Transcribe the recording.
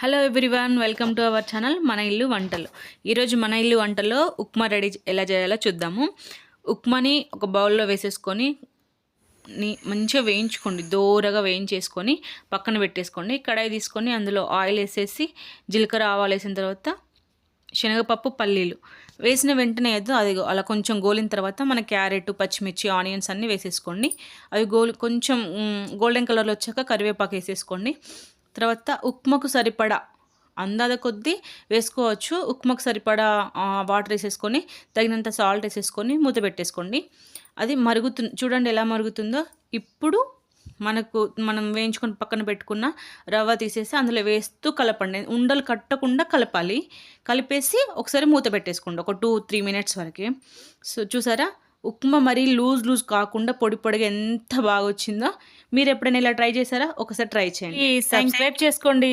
Hello everyone, welcome to our channel మన ఇల్లు వంటలు. ఈరోజు మన ఇల్లు వంటలో ఉప్మా రెడీ ఎలా చేయాలో చూద్దాము. ఉప్మాని ఒక బౌల్లో వేసేసుకొని మంచిగా వేయించుకోండి, దోరగా వేయించేసుకొని పక్కన పెట్టేసుకోండి. కడాయి తీసుకొని అందులో ఆయిల్ వేసేసి జీలకర్ర ఆవాలు వేసిన తర్వాత శనగపప్పు పల్లీలు వేసిన వెంటనే అది అలా కొంచెం గోలిన తర్వాత మన క్యారెట్, పచ్చిమిర్చి, ఆనియన్స్ అన్నీ వేసేసుకోండి. అవి కొంచెం గోల్డెన్ కలర్లో వచ్చాక కరివేపాకు వేసేసుకోండి. తర్వాత ఉప్మాకు సరిపడా అందాద కొద్దీ వేసుకోవచ్చు. ఉప్మాకు సరిపడా వాటర్ వేసేసుకొని తగినంత సాల్ట్ వేసేసుకొని మూత పెట్టేసుకోండి. అది చూడండి ఎలా మరుగుతుందో. ఇప్పుడు మనం వేయించుకొని పక్కన పెట్టుకున్న రవ్వ తీసేసి అందులో వేస్తూ కలపండి. ఉండలు కట్టకుండా కలపాలి. కలిపేసి ఒకసారి మూత పెట్టేసుకోండి ఒక 2-3 మినిట్స్ వరకు. సో చూసారా, ఉప్మా మరీ లూజ్ కాకుండా పొడి పొడిగా ఎంత బాగా వచ్చిందో. మీరు ఎప్పుడైనా ఇలా ట్రై చేశారా? ఒకసారి ట్రై చేయండి. సబ్స్క్రైబ్ చేసుకోండి.